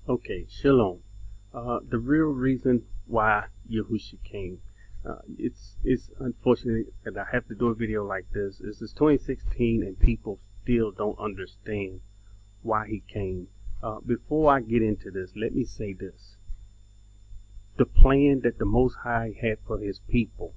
Okay, Shalom. The real reason why Yahusha came, it's unfortunate that I have to do a video like this. It's 2016 and people still don't understand why he came. Before I get into this, let me say this: the plan that the Most High had for His people,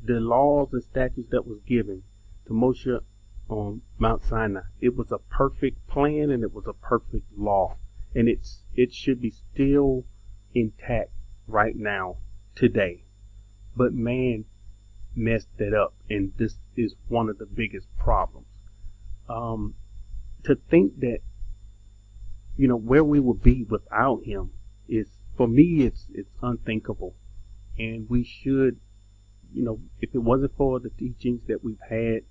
the laws and statutes that was given to Moshe on Mount Sinai, it was a perfect plan and it was a perfect law, and it should be still intact right now today. But man messed it up, and this is one of the biggest problems. To think that where we would be without him is, for me, it's unthinkable, and we should, if it wasn't for the teachings that we've had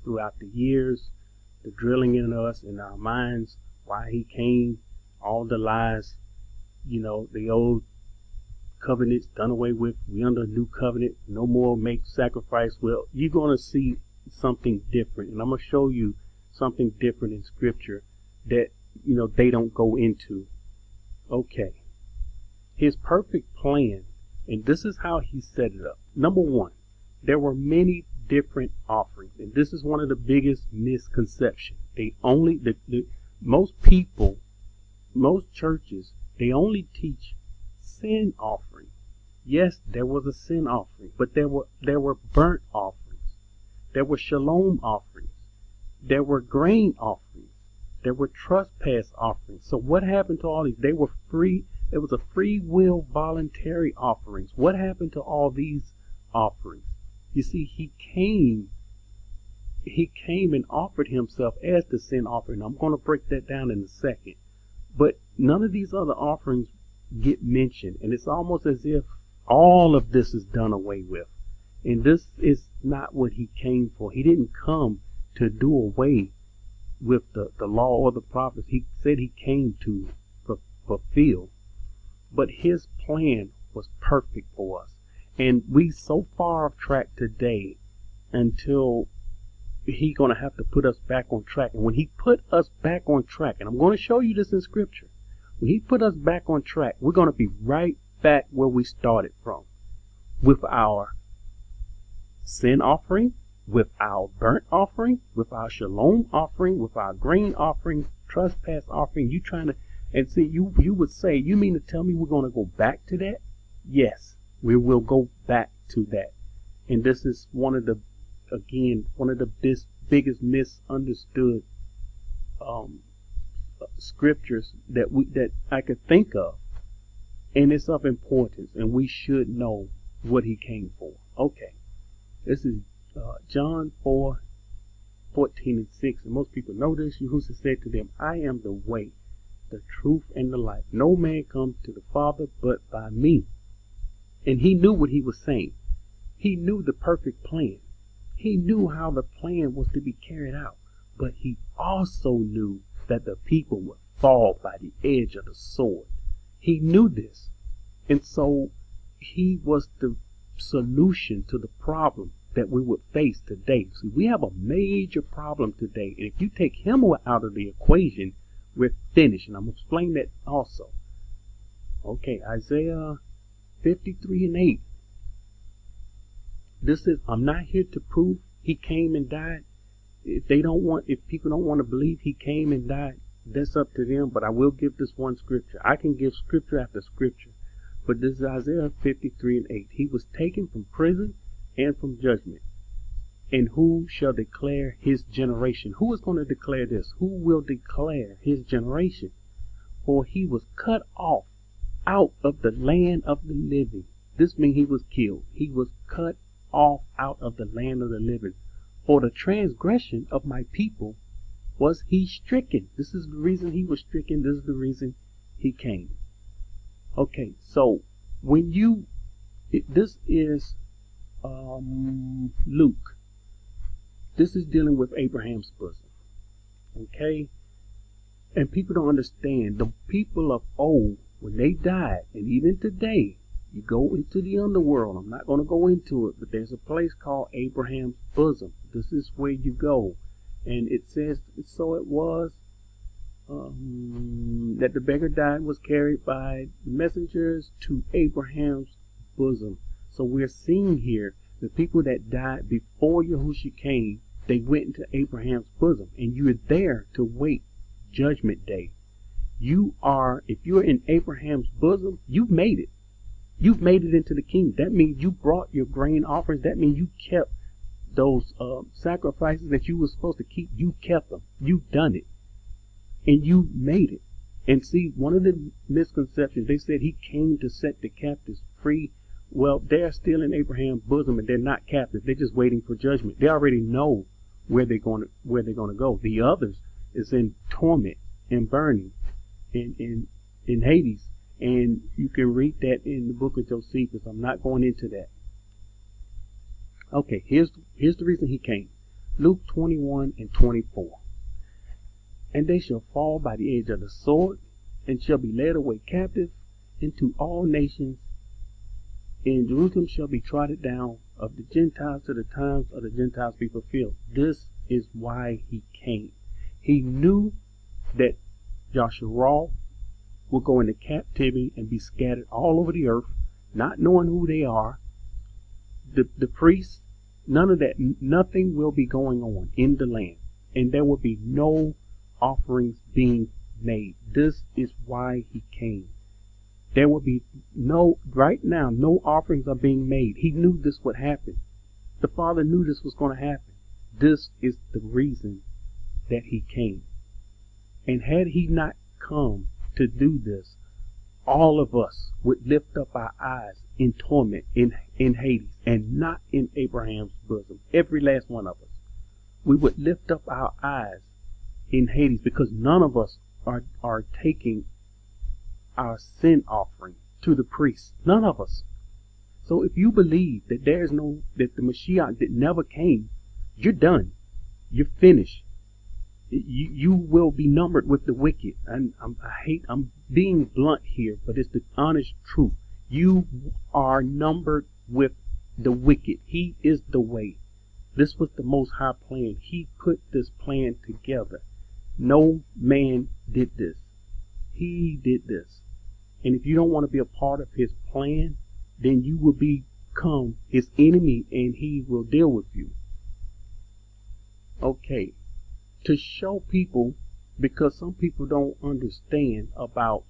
throughout the years, the drilling in us, in our minds, why he came, all the lies, the old covenant's done away with, we under a new covenant, no more make sacrifice. Well, you're going to see something different, and I'm going to show you something different in scripture that, they don't go into. Okay. His perfect plan, and this is how he set it up. Number one, there were many different offerings, and this is one of the biggest misconceptions. Most people, most churches, they only teach sin offering. Yes, there was a sin offering, but there were burnt offerings, there were shalom offerings, there were grain offerings, there were trespass offerings. So what happened to all these? They were free. It was a free will voluntary offerings. What happened to all these offerings? You see, he came and offered himself as the sin offering. I'm going to break that down in a second. But none of these other offerings get mentioned, and it's almost as if all of this is done away with. And this is not what he came for. He didn't come to do away with the law or the prophets. He said he came to fulfill. But his plan was perfect for us. And we so far off track today until he's going to have to put us back on track. And when he put us back on track, and I'm going to show you this in scripture, when he put us back on track, we're going to be right back where we started from, with our sin offering, with our burnt offering, with our shalom offering, with our grain offering, trespass offering. You trying to, and see, you would say, you mean to tell me we're going to go back to that? Yes, we will go back to that. And this is one of the biggest misunderstood scriptures that I could think of, and it's of importance, and we should know what he came for. Okay, this is John 4:14-6, and most people know this. Yahusha said to them, I am the way, the truth, and the life. No man comes to the Father but by me. And he knew what he was saying. He knew the perfect plan. He knew how the plan was to be carried out. But he also knew that the people would fall by the edge of the sword. He knew this. And so he was the solution to the problem that we would face today. See, we have a major problem today. And if you take him out of the equation, we're finished. And I'm going to explain that also. Okay, Isaiah 53:8. This is, I'm not here to prove he came and died. If people don't want to believe he came and died, that's up to them. But I will give this one scripture. I can give scripture after scripture. But this is Isaiah 53:8. He was taken from prison and from judgment. And who shall declare his generation? Who is going to declare this? Who will declare his generation? For he was cut off out of the land of the living. This means he was killed. He was cut off out of the land of the living. For the transgression of my people was he stricken. This is the reason he was stricken. This is the reason he came. Okay, so this is Luke. This is dealing with Abraham's bosom. Okay? And people don't understand. The people of old, when they died, and even today, you go into the underworld. I'm not going to go into it, but there's a place called Abraham's bosom. This is where you go. And it says, so it was, that the beggar died was carried by messengers to Abraham's bosom. So we're seeing here the people that died before Yahusha came, they went into Abraham's bosom, and you're there to wait Judgment Day. If you're in Abraham's bosom, you've made it. You've made it into the kingdom. That means you brought your grain offerings. That means you kept those sacrifices that you were supposed to keep. You kept them. You've done it. And you made it. And see, one of the misconceptions, they said he came to set the captives free. Well, they're still in Abraham's bosom and they're not captive. They're just waiting for judgment. They already know where they're going to go. The others is in torment and burning in Hades. And you can read that in the book of Josephus. I'm not going into that. Okay, here's the reason he came. Luke 21 and 24. And they shall fall by the edge of the sword, and shall be led away captive into all nations. And Jerusalem shall be trodden down of the Gentiles till the times of the Gentiles be fulfilled. This is why he came. He knew that Yahusha will go into captivity and be scattered all over the earth, not knowing who they are. The priests, none of that, nothing will be going on in the land. And there will be no offerings being made. This is why he came. There will be right now, no offerings are being made. He knew this would happen. The Father knew this was going to happen. This is the reason that he came. And had he not come to do this, all of us would lift up our eyes in torment in Hades and not in Abraham's bosom. Every last one of us. We would lift up our eyes in Hades because none of us are taking our sin offering to the priest. None of us. So if you believe that that the Mashiach that never came, you're done. You're finished. You will be numbered with the wicked. And I'm being blunt here, but it's the honest truth. You are numbered with the wicked. He is the way. This was the Most High plan. He put this plan together. No man did this. He did this. And if you don't want to be a part of his plan, then you will become his enemy and he will deal with you. Okay. To show people, because some people don't understand about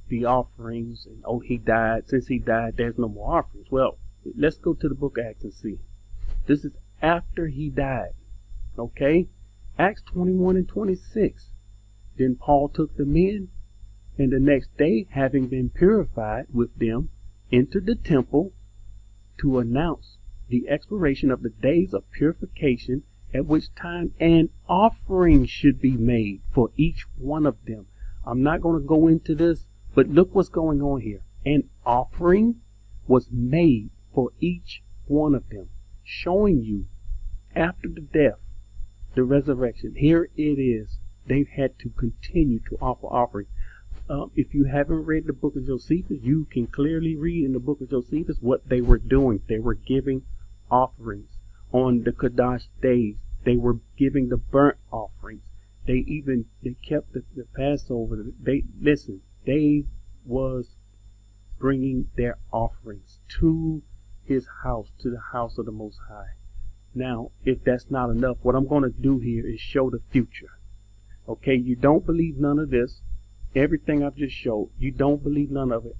the offerings and he died. Since he died, there's no more offerings. Well, let's go to the book of Acts and see. This is after he died. Okay? Acts 21 and 26. Then Paul took the men, and the next day, having been purified with them, entered the temple to announce the expiration of the days of purification, at which time an offering should be made for each one of them. I'm not going to go into this, but look what's going on here. An offering was made for each one of them, showing you after the death, the resurrection. Here it is. They've had to continue to offer offerings. If you haven't read the book of Josephus, you can clearly read in the book of Josephus what they were doing. They were giving offerings on the Kadash days. They were giving the burnt offerings. They kept the Passover. They was bringing their offerings to his house, to the house of the Most High. Now, if that's not enough, what I'm going to do here is show the future. Okay, you don't believe none of this. Everything I've just showed, you don't believe none of it.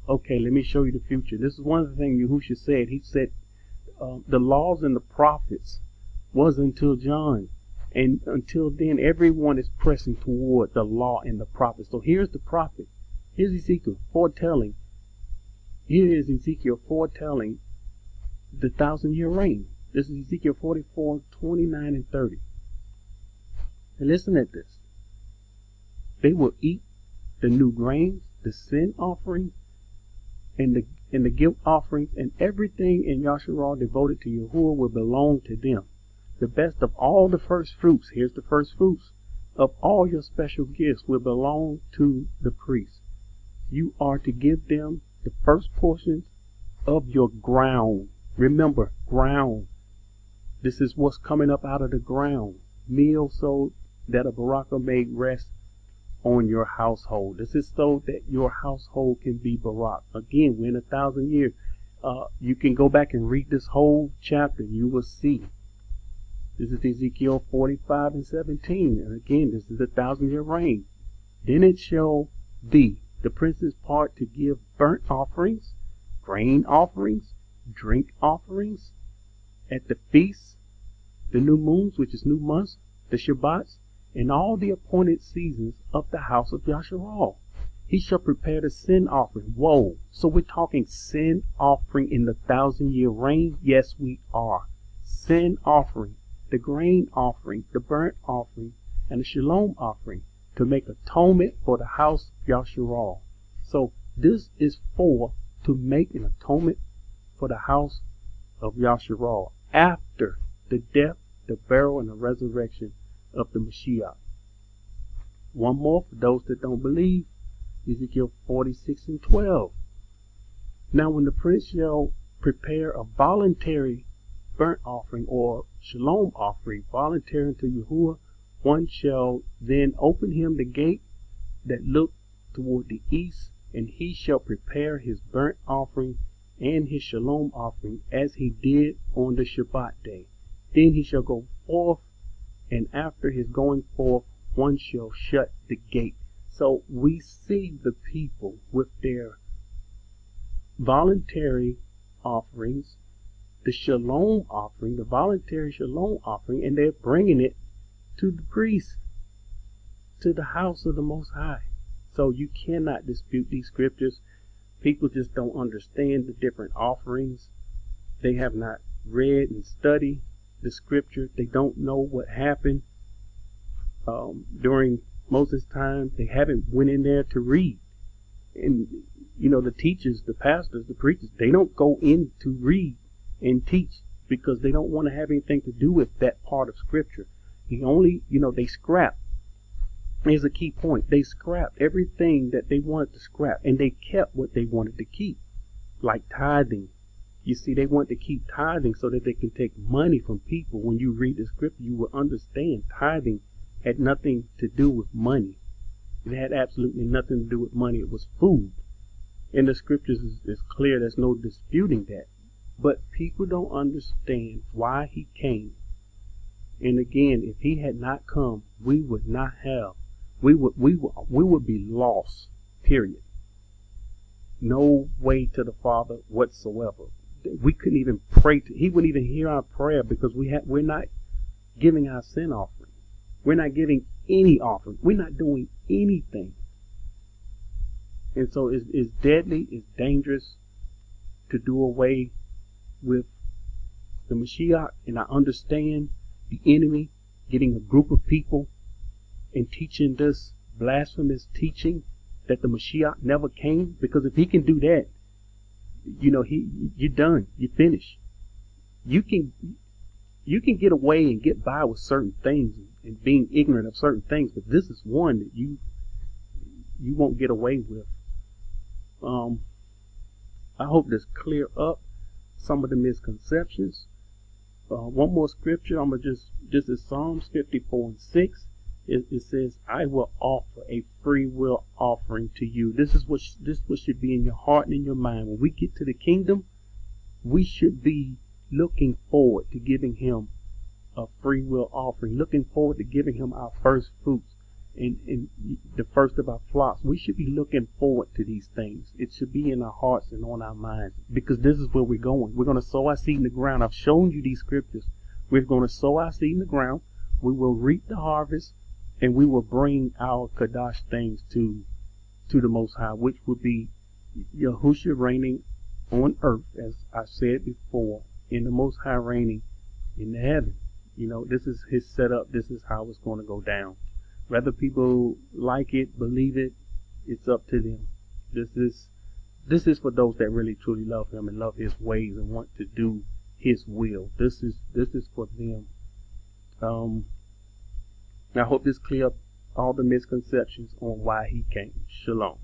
Okay, let me show you the future. This is one of the things Yahusha said. He said the laws and the prophets was until John. And until then, everyone is pressing toward the law and the prophets. So here's the prophet. Here's Ezekiel foretelling. Here is Ezekiel foretelling the 1,000-year reign. This is Ezekiel 44, 29 and 30. And listen at this. They will eat the new grains, the sin offering, and the guilt offerings, and everything in Yahusha devoted to Yahuwah will belong to them. The best of all the first fruits, here's the first fruits, of all your special gifts will belong to the priests. You are to give them the first portions of your ground. Remember, ground. This is what's coming up out of the ground. Meal so that a baraka may rest on your household. This is so that your household can be Barak. Again, we're in 1,000 years. You can go back and read this whole chapter. You will see. This is Ezekiel 45 and 17. And again, this is the 1,000-year reign. Then it shall be the prince's part to give burnt offerings, grain offerings, drink offerings at the feasts, the new moons, which is new months, the Shabbats, and all the appointed seasons of the house of Yahusha. He shall prepare the sin offering. Whoa. So we're talking sin offering in the 1,000-year reign? Yes, we are. Sin offering, the grain offering, the burnt offering, and the shalom offering to make atonement for the house of Yahusha. So this is to make an atonement for the house of Yahusha after the death, the burial, and the resurrection of the Mashiach. One more for those that don't believe. Ezekiel 46 and 12. Now when the prince shall prepare a voluntary burnt offering or shalom offering, voluntary unto Yahuwah, one shall then open him the gate that look toward the east, and he shall prepare his burnt offering and his shalom offering as he did on the Shabbat day. Then he shall go forth, and after his going forth, one shall shut the gate. So we see the people with their voluntary offerings, the shalom offering, the voluntary shalom offering, and they're bringing it to the priest, to the house of the Most High. So you cannot dispute these scriptures. People just don't understand the different offerings. They have not read and studied the scripture. They don't know what happened during Moses' time. They haven't went in there to read. And, the teachers, the pastors, the preachers, they don't go in to read and teach because they don't want to have anything to do with that part of scripture. They scrap. Here's a key point. They scrapped everything that they wanted to scrap, and they kept what they wanted to keep, like tithing. You see, they want to keep tithing so that they can take money from people. When you read the scripture, you will understand tithing had nothing to do with money. It had absolutely nothing to do with money. It was food. And the scriptures is clear. There's no disputing that. But people don't understand why he came. And again, if he had not come, we would be lost, period. No way to the Father whatsoever. We couldn't even pray he wouldn't even hear our prayer because we're not giving our sin offering. We're not giving any offering. We're not doing anything. And so it's deadly, it's dangerous to do away with the Mashiach. And I understand the enemy getting a group of people and teaching this blasphemous teaching that the Mashiach never came. Because if he can do that, you're done. You're finished. You can get away and get by with certain things and being ignorant of certain things, but this is one that you won't get away with. I hope this clear up some of the misconceptions. One more scripture. I'm gonna just as Psalms 54 and 6. It says, "I will offer a free will offering to you." This is what should be in your heart and in your mind. When we get to the kingdom, we should be looking forward to giving him a free will offering, looking forward to giving him our first fruits and the first of our flocks. We should be looking forward to these things. It should be in our hearts and on our minds, because this is where we're going. We're going to sow our seed in the ground. I've shown you these scriptures. We're going to sow our seed in the ground. We will reap the harvest, and we will bring our Kadash things to the Most High, which would be Yahusha reigning on earth, as I said before, in the Most High reigning in the heaven. This is his setup. This is how it's going to go down. Whether people like it, believe it, it's up to them. This is for those that really truly love him and love his ways and want to do his will. This is for them. I hope this clear up all the misconceptions on why he came. Shalom.